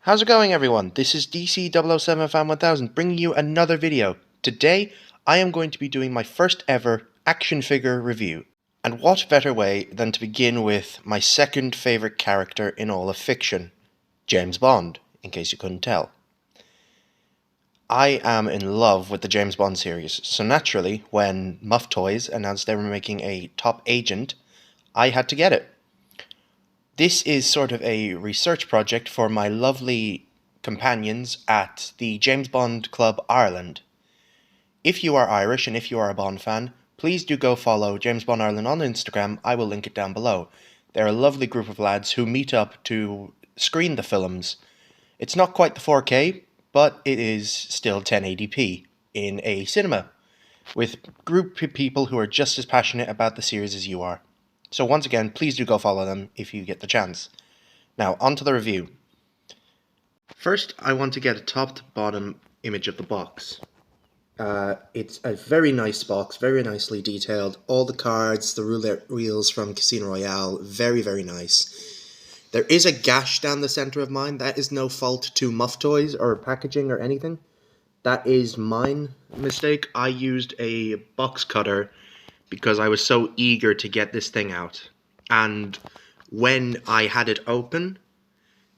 How's it going, everyone? This is DC007 Fan 1000 bringing you another video. Today, I am going to be doing my first ever action figure review. And what better way than to begin with my second favourite character in all of fiction, James Bond, in case you couldn't tell. I am in love with the James Bond series, so naturally, when Muff Toys announced they were making a top agent, I had to get it. This is sort of a research project for my lovely companions at the James Bond Club Ireland. If you are Irish and if you are a Bond fan, please do go follow James Bond Ireland on Instagram. I will link it down below. They're a lovely group of lads who meet up to screen the films. It's not quite the 4K, but it is still 1080p in a cinema, with a group of people who are just as passionate about the series as you are. So once again, please do go follow them if you get the chance. Now, on to the review. First, I want to get a top to bottom image of the box. It's a very nice box, very nicely detailed. All the cards, the roulette wheels from Casino Royale, very, very nice. There is a gash down the center of mine. That is no fault to Muff Toys or packaging or anything. That is mine mistake. I used a box cutter because I was so eager to get this thing out. And when I had it open,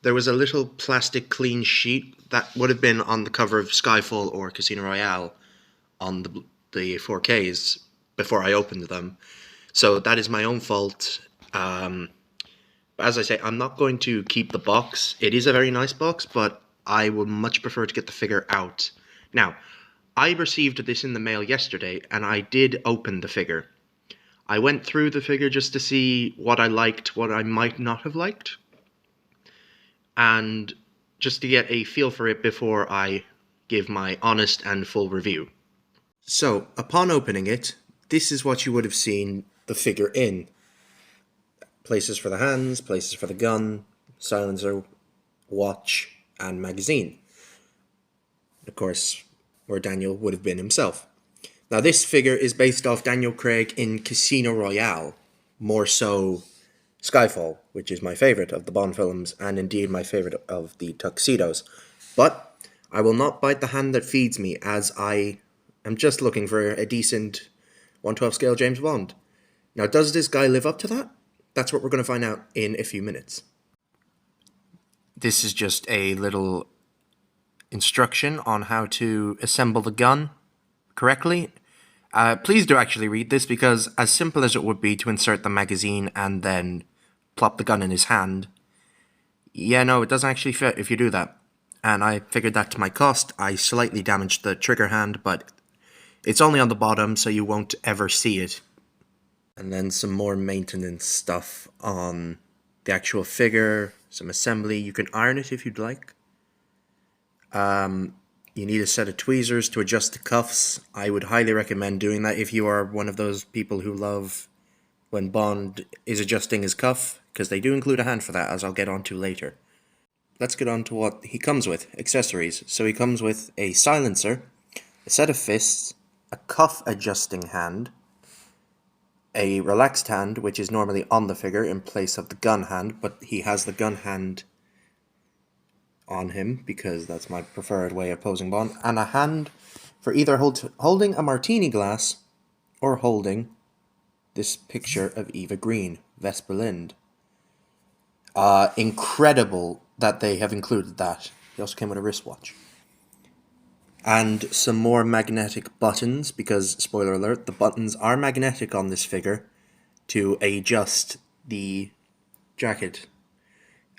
there was a little plastic clean sheet that would have been on the cover of Skyfall or Casino Royale on the 4Ks before I opened them. So that is my own fault. As I say, I'm not going to keep the box. It is a very nice box, but I would much prefer to get the figure out. Now, I received this in the mail yesterday, and I did open the figure. I went through the figure just to see what I liked, what I might not have liked, and just to get a feel for it before I give my honest and full review. So, upon opening it, this is what you would have seen the figure in. Places for the hands, places for the gun, silencer, watch, and magazine. Of course, where Daniel would have been himself. Now, this figure is based off Daniel Craig in Casino Royale, more so Skyfall, which is my favourite of the Bond films, and indeed my favourite of the tuxedos. But I will not bite the hand that feeds me, as I am just looking for a decent 1/12 scale James Bond. Now, does this guy live up to that? That's what we're going to find out in a few minutes. This is just a little instruction on how to assemble the gun correctly. Please do actually read this, because as simple as it would be to insert the magazine and then plop the gun in his hand, yeah, no, it doesn't actually fit if you do that. And I figured that to my cost. I slightly damaged the trigger hand, but it's only on the bottom, so you won't ever see it. And then some more maintenance stuff on the actual figure, some assembly. You can iron it if you'd like. You need a set of tweezers to adjust the cuffs. I would highly recommend doing that if you are one of those people who love when Bond is adjusting his cuff, because they do include a hand for that, as I'll get onto later. Let's get on to what he comes with, accessories. So he comes with a silencer, a set of fists, a cuff adjusting hand, a relaxed hand, which is normally on the figure in place of the gun hand, but he has the gun hand on him because that's my preferred way of posing Bond, and a hand for either holding a martini glass or holding this picture of Eva Green, Vesper Lind. Incredible that they have included that. He also came with a wristwatch. And some more magnetic buttons, because, spoiler alert, the buttons are magnetic on this figure to adjust the jacket.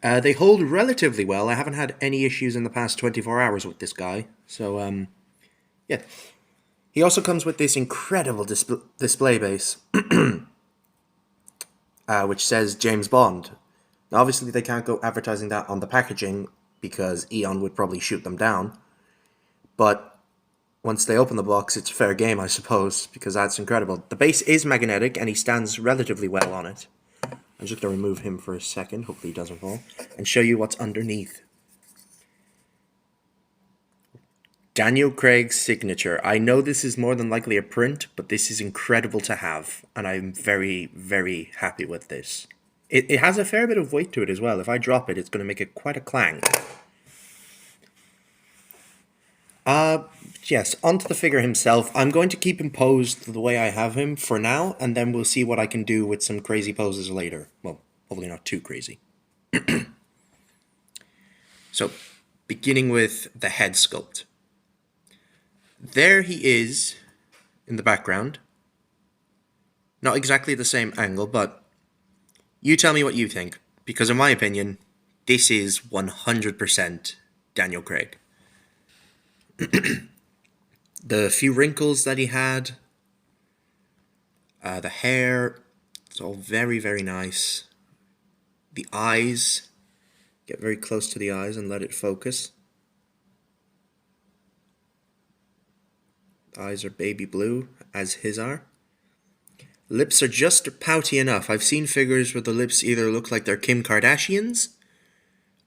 They hold relatively well. I haven't had any issues in the past 24 hours with this guy. So, yeah. He also comes with this incredible display base, which says James Bond. Now, obviously, they can't go advertising that on the packaging, because Eon would probably shoot them down. But once they open the box, it's fair game, I suppose, because that's incredible. The base is magnetic, and he stands relatively well on it. I'm just going to remove him for a second, hopefully he doesn't fall, and show you what's underneath. Daniel Craig's signature. I know this is more than likely a print, but this is incredible to have, and I'm very, very happy with this. It has a fair bit of weight to it as well. If I drop it, it's going to make it quite a clang. Uh, yes, onto the figure himself. I'm going to keep him posed the way I have him for now, and then we'll see what I can do with some crazy poses later. Well, hopefully not too crazy. So, beginning with the head sculpt. There he is in the background. Not exactly the same angle, but you tell me what you think, because in my opinion, this is 100% Daniel Craig. The few wrinkles that he had, the hair, it's all very, very nice. The eyes, get very close to the eyes and let it focus. The eyes are baby blue, as his are. Lips are just pouty enough. I've seen figures where the lips either look like they're Kim Kardashian's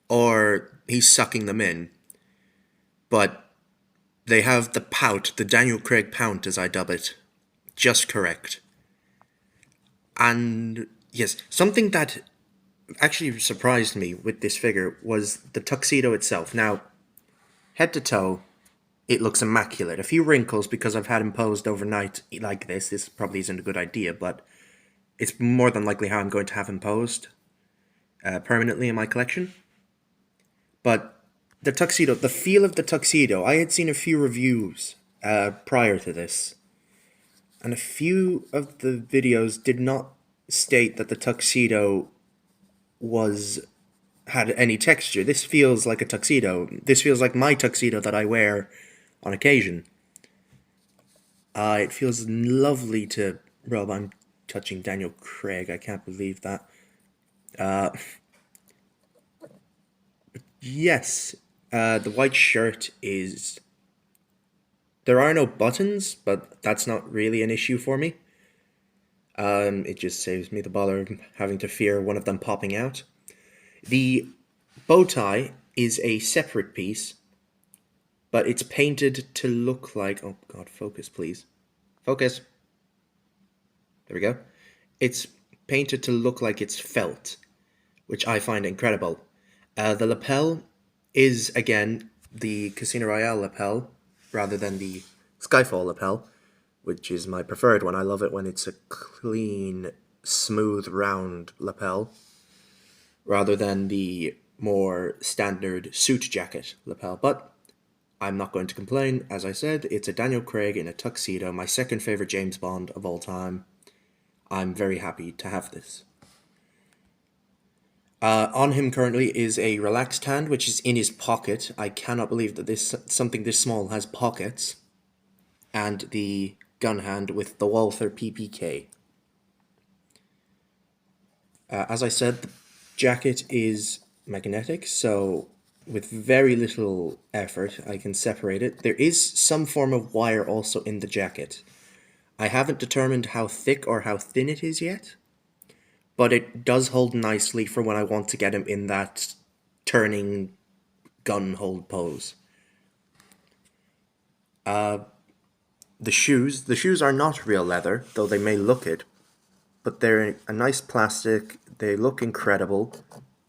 or he's sucking them in. But they have the pout, the Daniel Craig pout as I dub it, just correct. And yes, something that actually surprised me with this figure was the tuxedo itself. Now, head to toe, it looks immaculate. A few wrinkles because I've had him posed overnight like this. This probably isn't a good idea, but it's more than likely how I'm going to have him posed permanently in my collection. But the tuxedo, the feel of the tuxedo, I had seen a few reviews prior to this, and a few of the videos did not state that the tuxedo had any texture. This feels like a tuxedo. This feels like my tuxedo that I wear on occasion. It feels lovely to rub. I'm touching Daniel Craig. I can't believe that. Yes, the white shirt is. There are no buttons, but that's not really an issue for me. It just saves me the bother of having to fear one of them popping out. The bow tie is a separate piece, but it's painted to look like. Oh God, focus, please. Focus. There we go. It's painted to look like it's felt, which I find incredible. The lapel is, again, the Casino Royale lapel, rather than the Skyfall lapel, which is my preferred one. I love it when it's a clean, smooth, round lapel, rather than the more standard suit jacket lapel. But I'm not going to complain. As I said, it's a Daniel Craig in a tuxedo, my second favorite James Bond of all time. I'm very happy to have this. On him currently is a relaxed hand, which is in his pocket. I cannot believe that something this small has pockets. And the gun hand with the Walther PPK. As I said, the jacket is magnetic, so with very little effort I can separate it. There is some form of wire also in the jacket. I haven't determined how thick or how thin it is yet, but it does hold nicely for when I want to get him in that turning gun hold pose. The shoes are not real leather, though they may look it, but they're a nice plastic. They look incredible.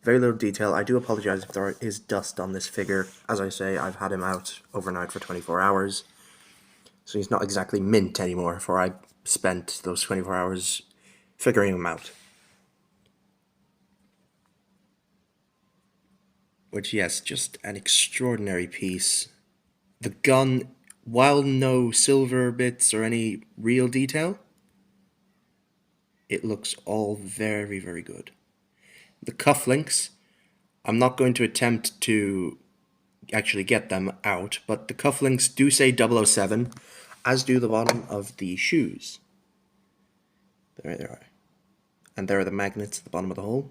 Very little detail. I do apologize if there is dust on this figure. As I say, I've had him out overnight for 24 hours, so he's not exactly mint anymore, for I spent those 24 hours figuring him out. Which, yes, just an extraordinary piece. The gun, while no silver bits or any real detail, it looks all very, very good. The cufflinks, I'm not going to attempt to actually get them out, but the cufflinks do say 007, as do the bottom of the shoes. There they are. And there are the magnets at the bottom of the hole.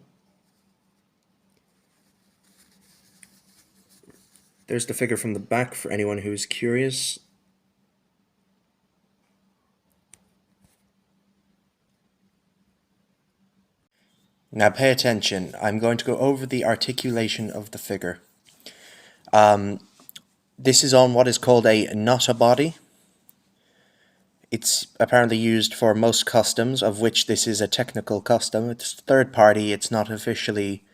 There's the figure from the back for anyone who's curious. Now pay attention. I'm going to go over the articulation of the figure. This is on what is called a not a body. It's apparently used for most customs, of which this is a technical custom. It's third party, it's not officially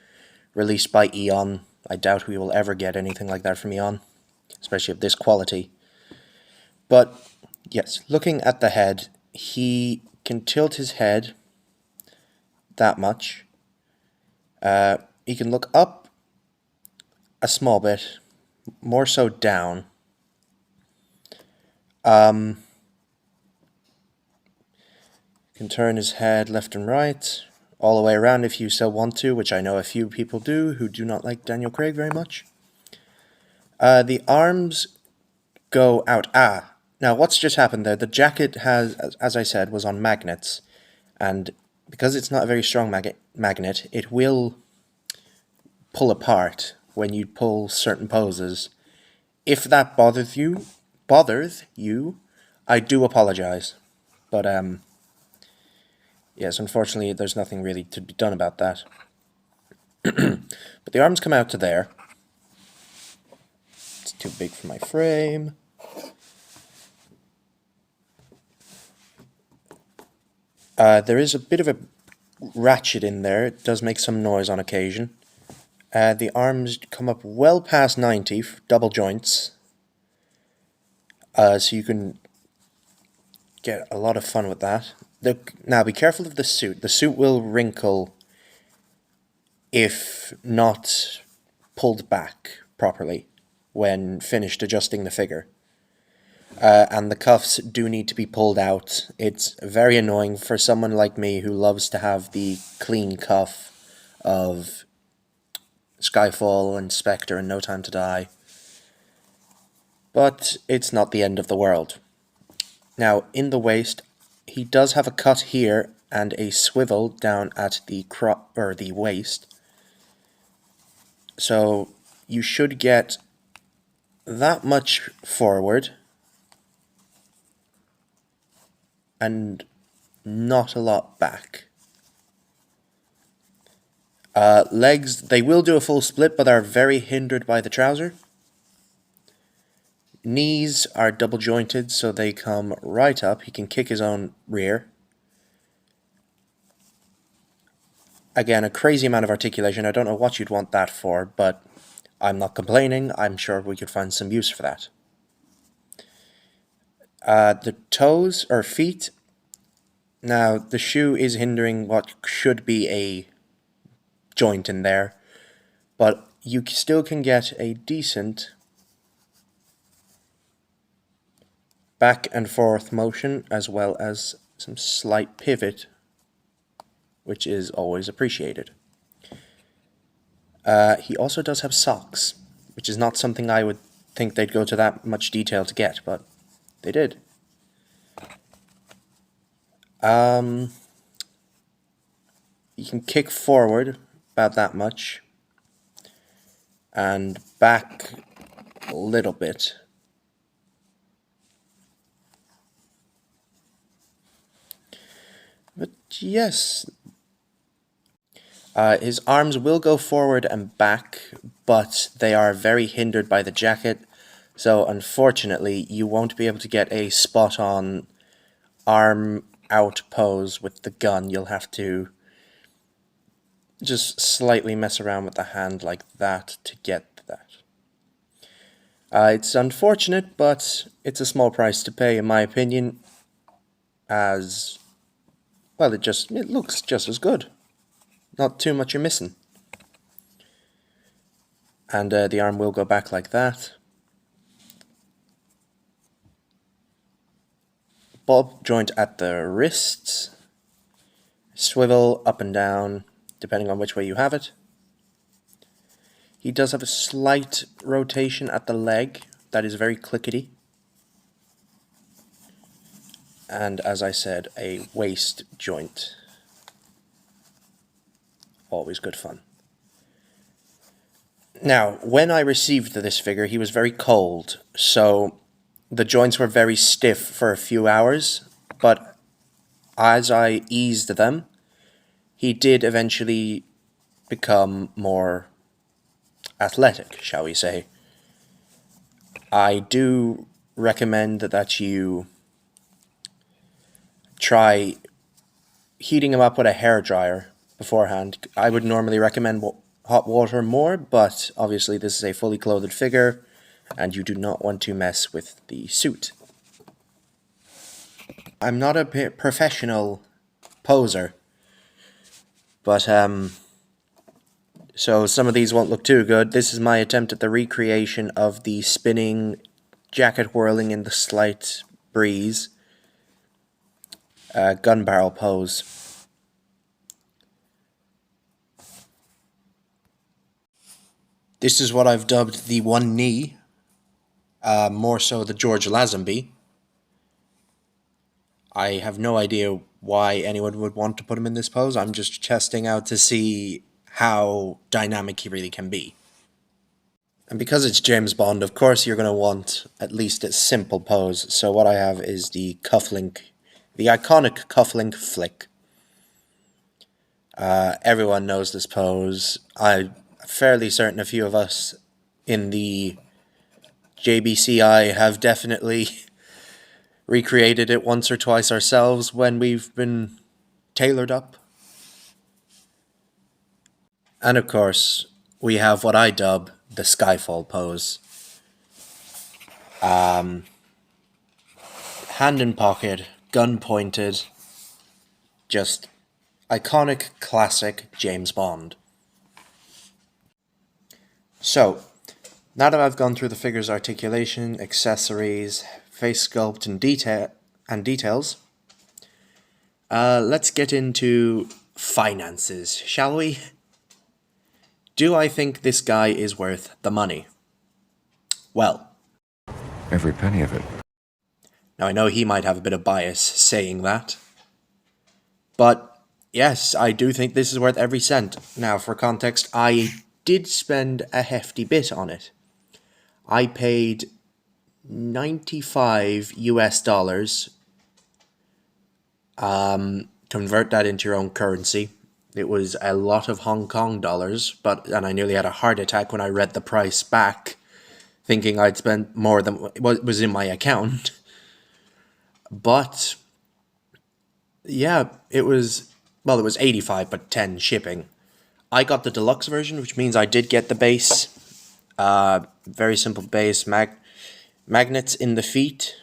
released by Eon. I doubt we will ever get anything like that from Eon, especially of this quality. But yes, looking at the head, he can tilt his head that much. He can look up a small bit, more so down. Can turn his head left and right, all the way around if you so want to, which I know a few people do who do not like Daniel Craig very much. The arms go out. Now what's just happened there? The jacket has, as I said, was on magnets, and because it's not a very strong magnet, it will pull apart when you pull certain poses. If that bothers you, I do apologize. But yes, unfortunately, there's nothing really to be done about that. But the arms come out to there. It's too big for my frame. There is a bit of a ratchet in there. It does make some noise on occasion. The arms come up well past 90, double joints. So you can get a lot of fun with that. Now be careful of the suit. The suit will wrinkle if not pulled back properly when finished adjusting the figure. And the cuffs do need to be pulled out. It's very annoying for someone like me who loves to have the clean cuff of Skyfall and Spectre and No Time to Die. But it's not the end of the world. Now, in the waist, he does have a cut here and a swivel down at the the waist. So you should get that much forward and not a lot back. Legs, they will do a full split, but are very hindered by the trouser. Knees are double jointed, so they come right up. He can kick his own rear. Again, a crazy amount of articulation. I don't know what you'd want that for, but I'm not complaining. I'm sure we could find some use for that. The toes or feet. Now, the shoe is hindering what should be a joint in there, but you still can get a decent back and forth motion as well as some slight pivot, which is always appreciated. He also does have socks, which is not something I would think they'd go to that much detail to get, but they did. You can kick forward about that much and back a little bit. But yes, his arms will go forward and back, but they are very hindered by the jacket, so unfortunately you won't be able to get a spot-on arm out pose with the gun. You'll have to just slightly mess around with the hand like that to get that. It's unfortunate, but it's a small price to pay in my opinion, as well, it looks just as good. Not too much you're missing. And the arm will go back like that. Bob joint at the wrists. Swivel up and down, depending on which way you have it. He does have a slight rotation at the leg. That is very clickety. And as I said, a waist joint. Always good fun. Now, when I received this figure, he was very cold, so the joints were very stiff for a few hours, but as I eased them, he did eventually become more athletic, shall we say. I do recommend that you try heating him up with a hairdryer beforehand. I would normally recommend hot water more, but obviously this is a fully clothed figure and you do not want to mess with the suit. I'm not a professional poser, but so some of these won't look too good. This is my attempt at the recreation of the spinning, jacket whirling in the slight breeze gun barrel pose. This is what I've dubbed the one knee, more so the George Lazenby. I have no idea why anyone would want to put him in this pose. I'm just testing out to see how dynamic he really can be. And because it's James Bond, of course you're going to want at least a simple pose. So what I have is the cufflink, the iconic cufflink flick. Everyone knows this pose. I'm fairly certain a few of us in the JBCI have definitely recreated it once or twice ourselves when we've been tailored up. And of course, we have what I dub the Skyfall pose. Hand in pocket, gun pointed, just iconic, classic James Bond. So, now that I've gone through the figure's articulation, accessories, face sculpt, and details, let's get into finances, shall we? Do I think this guy is worth the money? Well, every penny of it. Now I know he might have a bit of bias saying that, but yes, I do think this is worth every cent. Now, for context, I did spend a hefty bit on it. I paid $95 US. Convert that into your own currency. It was a lot of Hong Kong dollars, and I nearly had a heart attack when I read the price back, thinking I'd spent more than what was in my account. But yeah, it was 85, but 10 shipping. I got the deluxe version, which means I did get the base. Very simple base, magnets in the feet.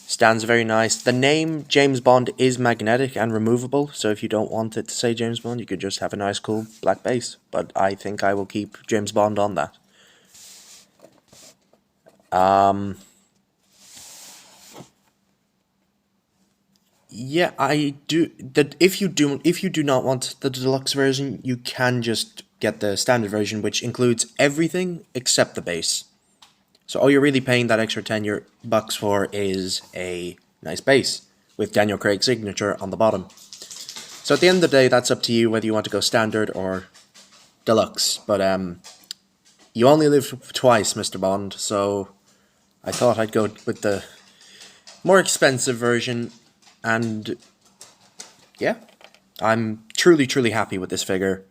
Stands very nice. The name James Bond is magnetic and removable, so if you don't want it to say James Bond, you could just have a nice cool black base. But I think I will keep James Bond on that. Yeah, I do. If you do not want the deluxe version, you can just get the standard version, which includes everything except the base. So all you're really paying that extra $10 for is a nice base with Daniel Craig's signature on the bottom. So at the end of the day, that's up to you whether you want to go standard or deluxe. But you only live twice, Mr. Bond, so I thought I'd go with the more expensive version. And yeah, I'm truly, truly happy with this figure.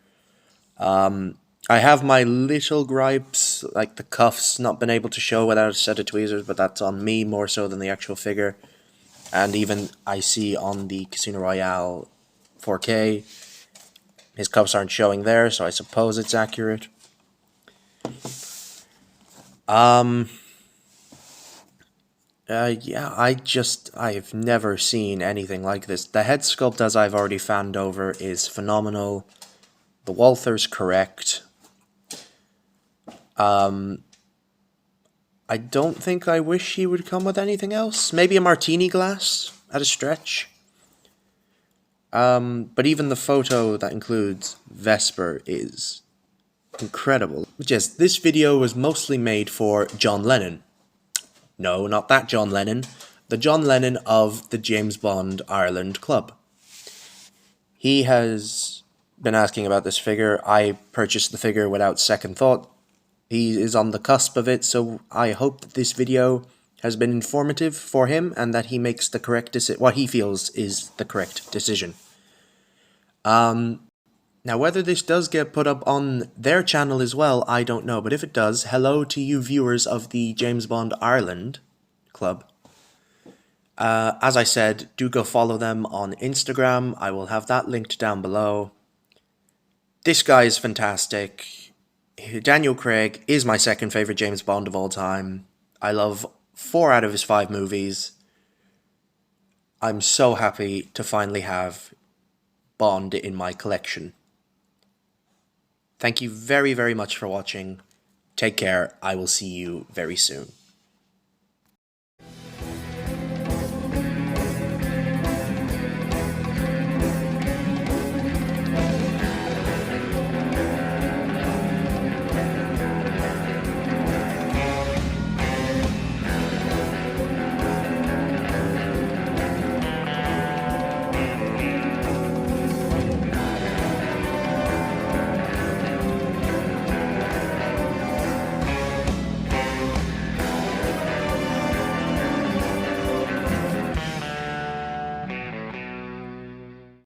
I have my little gripes, like the cuffs not been able to show without a set of tweezers, but that's on me more so than the actual figure. And even I see on the Casino Royale 4K, his cuffs aren't showing there, so I suppose it's accurate. Yeah, I've never seen anything like this. The head sculpt, as I've already fanned over, is phenomenal. The Walther's correct. I don't think I wish he would come with anything else. Maybe a martini glass at a stretch. But even the photo that includes Vesper is incredible. Yes, this video was mostly made for John Lennon. No, not that John Lennon. The John Lennon of the James Bond Ireland Club. He has been asking about this figure. I purchased the figure without second thought. He is on the cusp of it, so I hope that this video has been informative for him and that he makes the correct what he feels is the correct decision. Now, whether this does get put up on their channel as well, I don't know. But if it does, hello to you viewers of the James Bond Ireland Club. As I said, do go follow them on Instagram. I will have that linked down below. This guy is fantastic. Daniel Craig is my second favorite James Bond of all time. I love 4 out of his 5 movies. I'm so happy to finally have Bond in my collection. Thank you very, very much for watching. Take care. I will see you very soon.